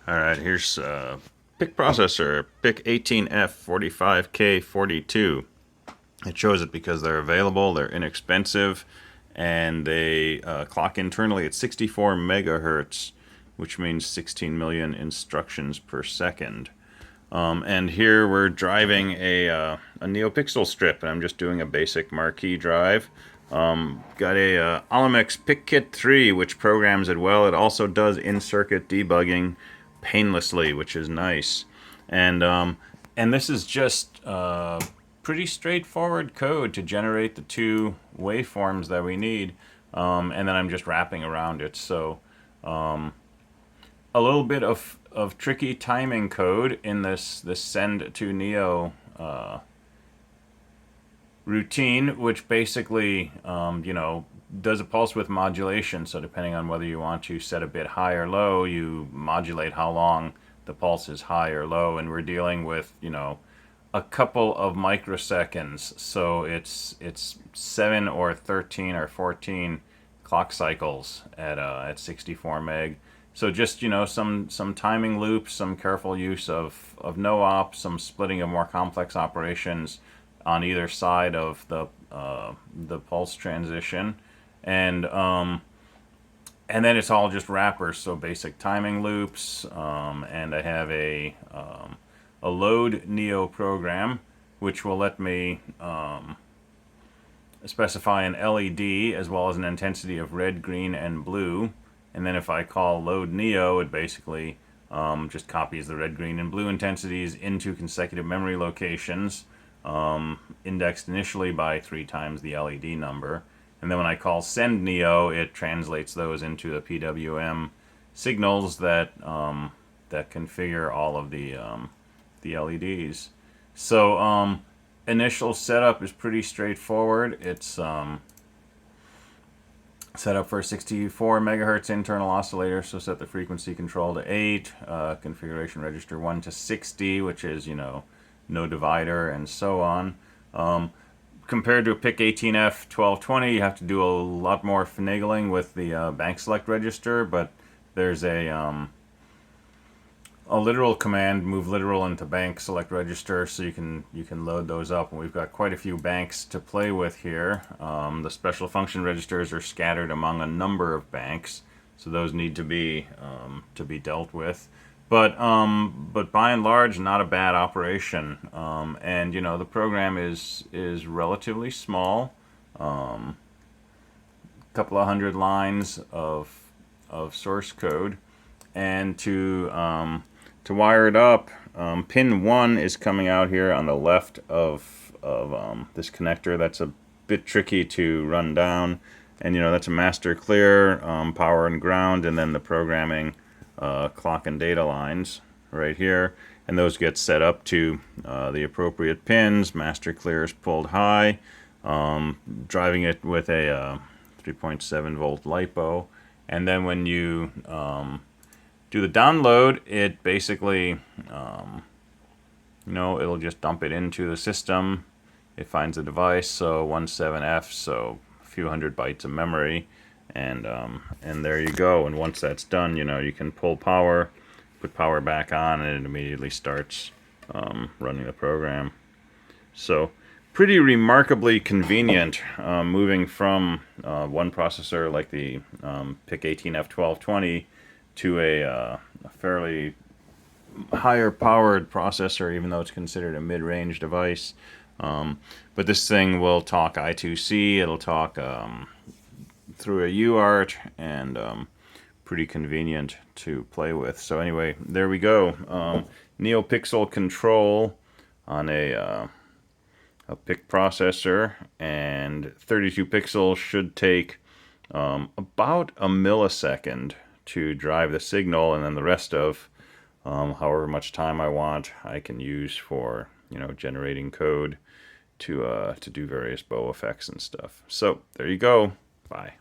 Alright, here's PIC processor, PIC 18F45K42. It shows it because they're available, they're inexpensive, and they clock internally at 64 megahertz, which means 16 million instructions per second. And here we're driving a Neopixel strip, and I'm just doing a basic marquee drive. Got a Alamex PIC Kit 3, which programs it well. It also does in-circuit debugging painlessly, which is nice. And this is just pretty straightforward code to generate the two waveforms that we need, and then I'm just wrapping around it. So a little bit of tricky timing code in this send to Neo routine, which basically does a pulse width modulation. So depending on whether you want to set a bit high or low, you modulate how long the pulse is high or low, and we're dealing with a couple of microseconds. So it's 7 or 13 or 14 clock cycles at 64 meg. So just some timing loops, some careful use of no op, some splitting of more complex operations on either side of the pulse transition, and then it's all just wrappers. So basic timing loops, and I have a load Neo program, which will let me specify an LED as well as an intensity of red, green, and blue. And then if I call load Neo, it basically just copies the red, green, and blue intensities into consecutive memory locations, indexed initially by 3 times the LED number. And then when I call send Neo, it translates those into the PWM signals that that configure all of the LEDs. So initial setup is pretty straightforward. It's set up for a 64 megahertz internal oscillator, so set the frequency control to 8, configuration register 1 to 60, which is, no divider, and so on. Compared to a PIC 18F1220, you have to do a lot more finagling with the bank select register, but there's a literal command, move literal into bank select register, so you can load those up, and we've got quite a few banks to play with here. The special function registers are scattered among a number of banks, so those need to be dealt with. But by and large, not a bad operation. And the program is relatively small, couple of hundred lines of source code, and to wire it up, pin 1 is coming out here on the left of this connector. That's a bit tricky to run down, and that's a master clear, power and ground, and then the programming clock and data lines right here, and those get set up to the appropriate pins. Master clear is pulled high, driving it with a 3.7 volt LiPo, and then when you do the download, it basically it'll just dump it into the system. It finds the device, so 17F, so a few hundred bytes of memory, and there you go. And once that's done, you can pull power, put power back on, and it immediately starts running the program. So pretty remarkably convenient, moving from one processor like the PIC 18F1220 to a fairly higher powered processor, even though it's considered a mid-range device. But this thing will talk I2C, it'll talk through a UART, and pretty convenient to play with. So anyway, there we go. Neopixel control on a PIC processor, and 32 pixels should take about a millisecond to drive the signal, and then the rest of however much time I want I can use for generating code to do various bow effects and stuff. So there you go. Bye.